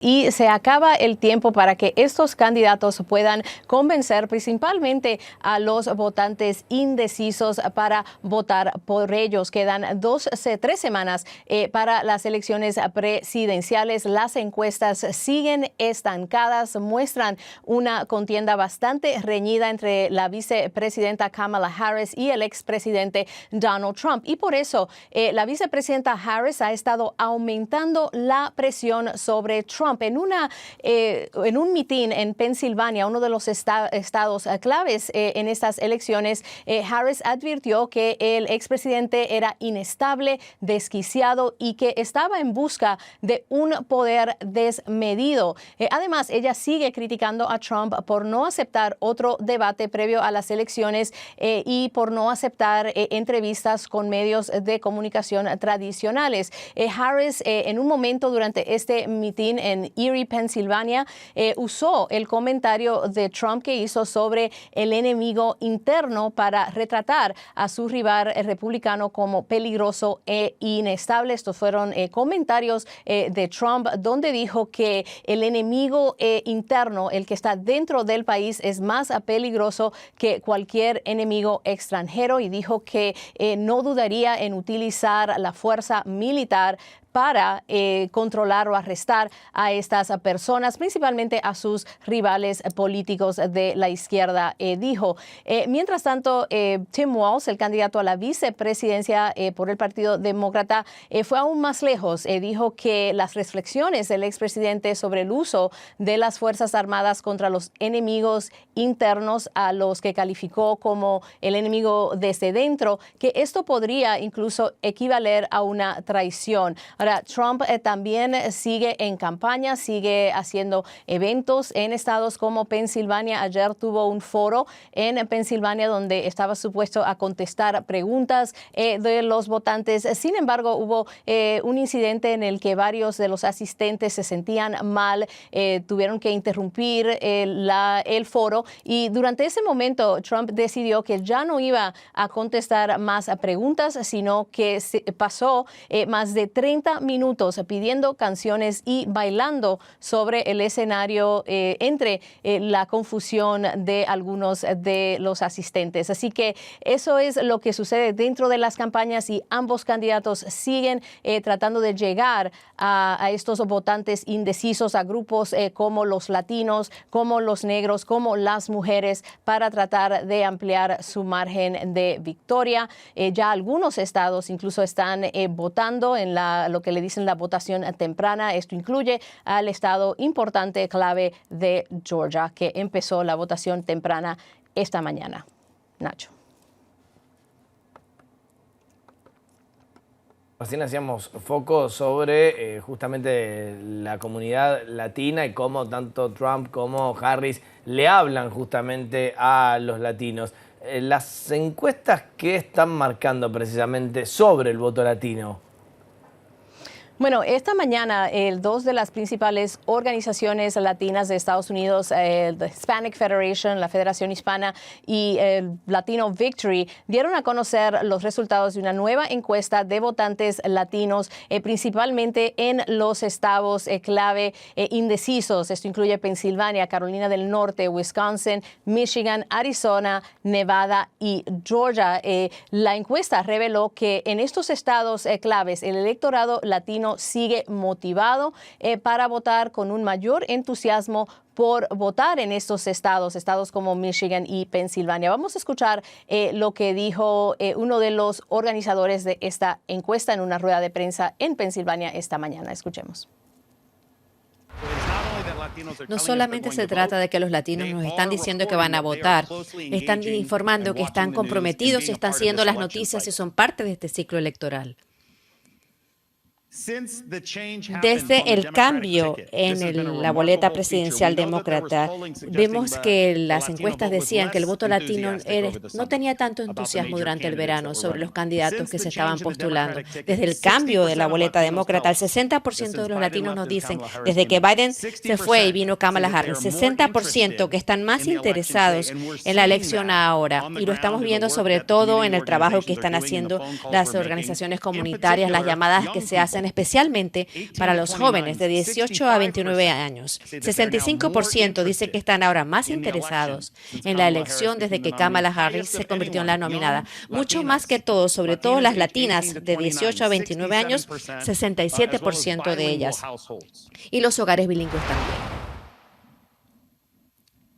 Y se acaba el tiempo para que estos candidatos puedan convencer principalmente a los votantes indecisos para votar por ellos. Quedan 3 semanas para las elecciones presidenciales. Las encuestas siguen estancadas, muestran una contienda bastante reñida entre la vicepresidenta Kamala Harris y el expresidente Donald Trump. Y por eso la vicepresidenta Harris ha estado aumentando la presión sobre Trump. En un mitin en Pensilvania, uno de los estados claves en estas elecciones, Harris advirtió que el expresidente era inestable, desquiciado y que estaba en busca de un poder desmedido. Además, ella sigue criticando a Trump por no aceptar otro debate previo a las elecciones y por no aceptar entrevistas con medios de comunicación tradicionales. Harris, en un momento durante este mitin en Erie, Pensilvania, usó el comentario de Trump que hizo sobre el enemigo interno para retratar a su rival republicano como peligroso e inestable. Estos fueron comentarios de Trump, donde dijo que el enemigo interno, el que está dentro del país, es más peligroso que cualquier enemigo extranjero, y dijo que no dudaría en utilizar la fuerza militar para controlar o arrestar a estas personas, principalmente a sus rivales políticos de la izquierda, dijo. Mientras tanto, Tim Walz, el candidato a la vicepresidencia por el Partido Demócrata, fue aún más lejos. Dijo que las reflexiones del expresidente sobre el uso de las Fuerzas Armadas contra los enemigos internos, a los que calificó como el enemigo desde dentro, que esto podría incluso equivaler a una traición. Ahora, Trump también sigue en campaña, sigue haciendo eventos en estados como Pensilvania. Ayer tuvo un foro en Pensilvania donde estaba supuesto a contestar preguntas de los votantes. Sin embargo, hubo un incidente en el que varios de los asistentes se sentían mal, tuvieron que interrumpir el foro, y durante ese momento Trump decidió que ya no iba a contestar más preguntas, sino que pasó más de 30 minutos pidiendo canciones y bailando sobre el escenario entre la confusión de algunos de los asistentes. Así que eso es lo que sucede dentro de las campañas, y ambos candidatos siguen tratando de llegar a estos votantes indecisos, a grupos como los latinos, como los negros, como las mujeres, para tratar de ampliar su margen de victoria. Ya algunos estados incluso están votando en lo que le dicen la votación temprana. Esto incluye al estado importante, clave de Georgia, que empezó la votación temprana esta mañana. Nacho. Recién hacíamos foco sobre justamente la comunidad latina y cómo tanto Trump como Harris le hablan justamente a los latinos. Las encuestas que están marcando precisamente sobre el voto latino. Bueno, esta mañana dos de las principales organizaciones latinas de Estados Unidos, the Hispanic Federation, la Federación Hispana, y el Latino Victory, dieron a conocer los resultados de una nueva encuesta de votantes latinos, principalmente en los estados clave indecisos. Esto incluye Pensilvania, Carolina del Norte, Wisconsin, Michigan, Arizona, Nevada y Georgia. La encuesta reveló que en estos estados claves el electorado latino sigue motivado para votar, con un mayor entusiasmo por votar en estos estados como Michigan y Pensilvania. Vamos a escuchar lo que dijo uno de los organizadores de esta encuesta en una rueda de prensa en Pensilvania esta mañana. Escuchemos. No solamente se trata de que los latinos nos están diciendo que van a votar, están informando que están comprometidos y están siguiendo las noticias y son parte de este ciclo electoral. Desde el cambio en la boleta presidencial demócrata, vimos que las encuestas decían que el voto latino no tenía tanto entusiasmo durante el verano sobre los candidatos que se estaban postulando. Desde el cambio de la boleta demócrata, el 60% de los latinos nos dicen, desde que Biden se fue y vino Kamala Harris, 60% que están más interesados en la elección ahora. Y lo estamos viendo sobre todo en el trabajo que están haciendo las organizaciones comunitarias, las llamadas que se hacen interesan especialmente para los jóvenes de 18 a 29 años. 65% dice que están ahora más interesados en la elección desde que Kamala Harris se convirtió en la nominada. Mucho más que todos, sobre todo las latinas de 18 a 29 años, 67% de ellas. Y los hogares bilingües también.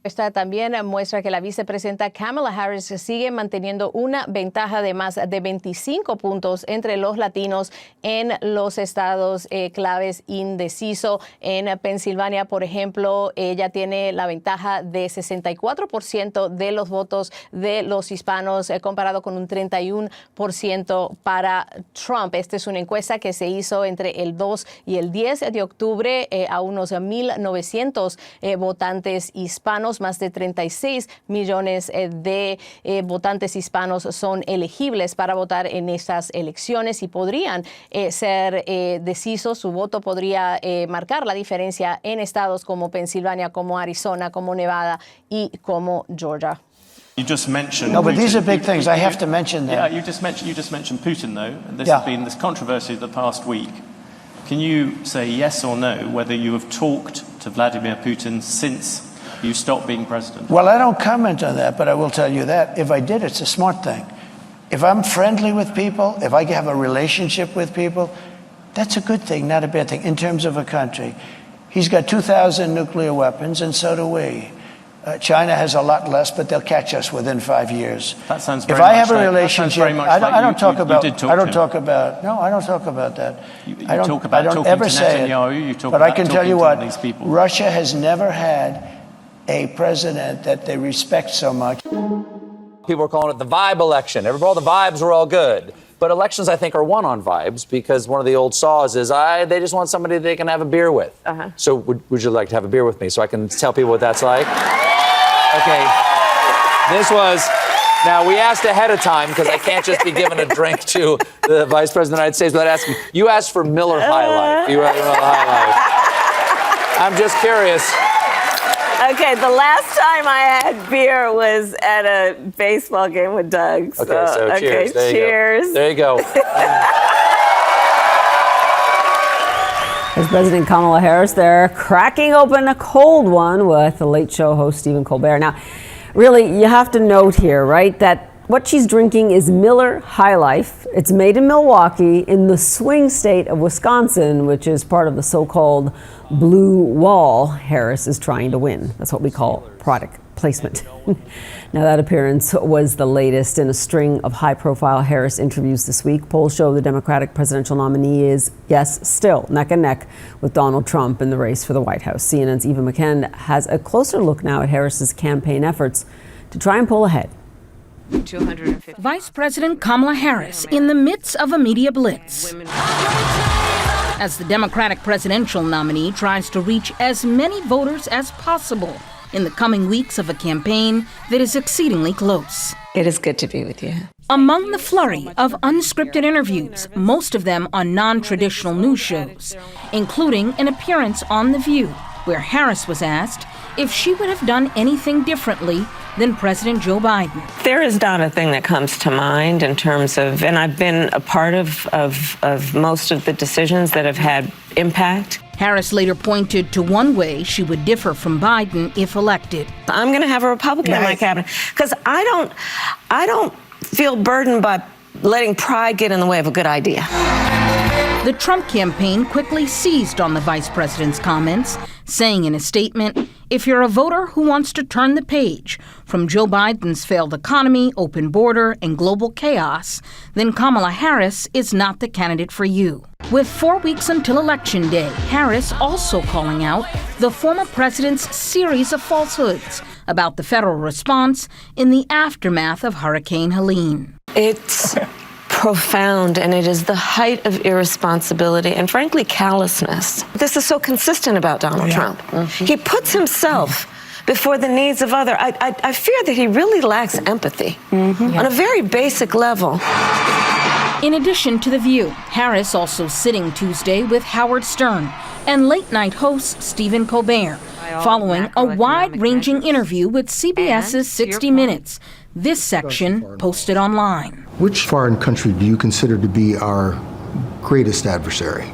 Esta también muestra que la vicepresidenta Kamala Harris sigue manteniendo una ventaja de más de 25 puntos entre los latinos en los estados claves indeciso. En Pensilvania, por ejemplo, ella tiene la ventaja de 64% de los votos de los hispanos comparado con un 31% para Trump. Esta es una encuesta que se hizo entre el 2 y el 10 de octubre a unos 1,900 votantes hispanos. Más de 36 millones de votantes hispanos son elegibles para votar en estas elecciones y podrían ser decisos. Su voto podría marcar la diferencia en estados como Pensilvania, como Arizona, como Nevada y como Georgia. You just mentioned No, but Putin. these are big things. I have to mention them. Yeah, you just mentioned Putin, though. And this has been this controversy of the past week. Can you say yes or no whether you have talked to Vladimir Putin since you stopped being president? Well, I don't comment on that, but I will tell you that if I did, it's a smart thing. If I'm friendly with people, if I have a relationship with people, that's a good thing, not a bad thing, in terms of a country. He's got 2,000 nuclear weapons, and so do we. China has a lot less, but they'll catch us within 5 years. That sounds very if I much have a like, relationship, I don't talk about that. I don't talk about that. I don't ever say it. But I can tell you what, Russia has never had a president that they respect so much. People are calling it the vibe election. All the vibes were all good. But elections, I think, are won on vibes because one of the old saws is they just want somebody they can have a beer with. So would you like to have a beer with me so I can tell people what that's like? Okay. This was... Now, we asked ahead of time because I can't just be giving a drink to the Vice President of the United States without asking. You asked for Miller High Life. You asked for Miller High Life. I'm just curious. Okay, the last time I had beer was at a baseball game with Doug. Okay, so cheers. Okay, cheers. There you go. As President Kamala Harris there, cracking open a cold one with the Late Show host Stephen Colbert. Now, really, you have to note here, right, that what she's drinking is Miller High Life. It's made in Milwaukee in the swing state of Wisconsin, which is part of the so-called blue wall Harris is trying to win. That's what we call product placement. Now, that appearance was the latest in a string of high-profile Harris interviews this week. Polls show the Democratic presidential nominee is, yes, still neck and neck with Donald Trump in the race for the White House. CNN's Eva McKen has a closer look now at Harris's campaign efforts to try and pull ahead. Vice President Kamala Harris in the midst of a media blitz as the Democratic presidential nominee tries to reach as many voters as possible in the coming weeks of a campaign that is exceedingly close. It is good to be with you. Among the flurry of unscripted interviews, most of them on non-traditional news shows, including an appearance on The View, where Harris was asked if she would have done anything differently than President Joe Biden. There is not a thing that comes to mind in terms of, and I've been a part of most of the decisions that have had impact. Harris later pointed to one way she would differ from Biden if elected. I'm going to have a Republican in my cabinet because I don't feel burdened by letting pride get in the way of a good idea. The Trump campaign quickly seized on the vice president's comments, saying in a statement, if you're a voter who wants to turn the page from Joe Biden's failed economy, open border, and global chaos, then Kamala Harris is not the candidate for you. With 4 weeks until Election Day, Harris also calling out the former president's series of falsehoods about the federal response in the aftermath of Hurricane Helene. It's profound, and it is the height of irresponsibility and, frankly, callousness. This is so consistent about Donald Trump. Mm-hmm. He puts himself before the needs of others. I fear that he really lacks empathy on a very basic level. In addition to The View, Harris also sitting Tuesday with Howard Stern and late-night host Stephen Colbert, following a wide-ranging interview with CBS's 60 Minutes. This section posted online. Which foreign country do you consider to be our greatest adversary?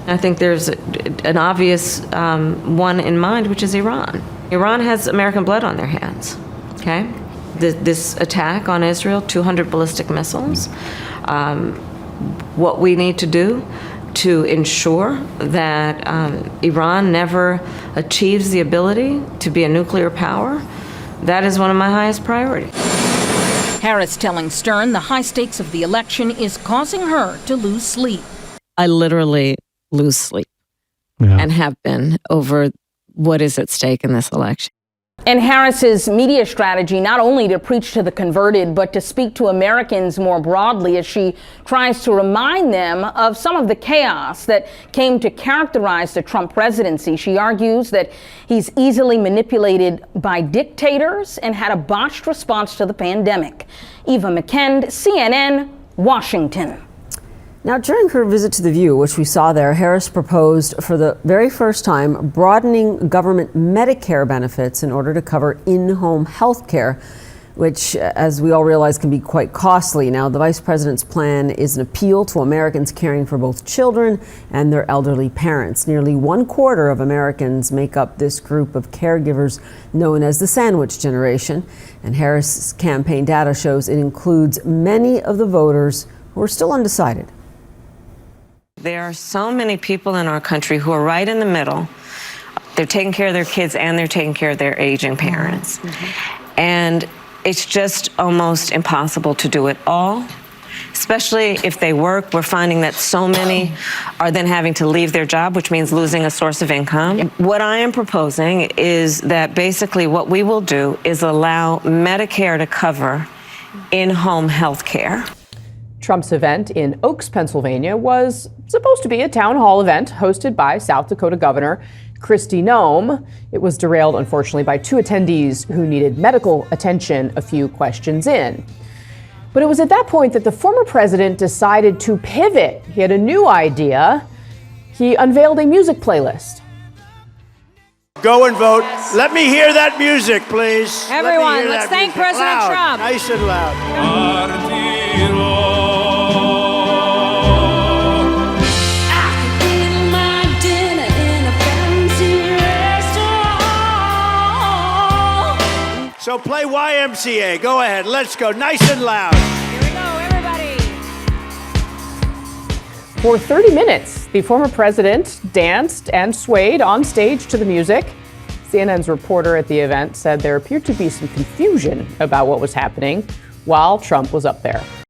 I think there's an obvious one in mind, which is Iran. Iran has American blood on their hands, okay? This attack on Israel, 200 ballistic missiles. What we need to do to ensure that Iran never achieves the ability to be a nuclear power, that is one of my highest priorities. Harris telling Stern the high stakes of the election is causing her to lose sleep. I literally lose sleep and have been over what is at stake in this election. And Harris's media strategy, not only to preach to the converted, but to speak to Americans more broadly as she tries to remind them of some of the chaos that came to characterize the Trump presidency. She argues that he's easily manipulated by dictators and had a botched response to the pandemic. Eva McKend, CNN, Washington. Now, during her visit to The View, which we saw there, Harris proposed for the very first time broadening government Medicare benefits in order to cover in-home health care, which, as we all realize, can be quite costly. Now, the vice president's plan is an appeal to Americans caring for both children and their elderly parents. Nearly 1/4 of Americans make up this group of caregivers known as the sandwich generation. And Harris's campaign data shows it includes many of the voters who are still undecided. There are so many people in our country who are right in the middle. They're taking care of their kids and they're taking care of their aging parents. And it's just almost impossible to do it all, especially if they work. We're finding that so many are then having to leave their job, which means losing a source of income. What I am proposing is that basically what we will do is allow Medicare to cover in-home health care. Trump's event in Oaks, Pennsylvania was supposed to be a town hall event hosted by South Dakota Governor Kristi Noem. It was derailed, unfortunately, by 2 attendees who needed medical attention a few questions in. But it was at that point that the former president decided to pivot. He had a new idea. He unveiled a music playlist. Go and vote. Let me hear that music, please. Everyone, let's thank President Trump. Nice and loud. So play YMCA. Go ahead. Let's go. Nice and loud. Here we go, everybody. For 30 minutes, the former president danced and swayed on stage to the music. CNN's reporter at the event said there appeared to be some confusion about what was happening while Trump was up there.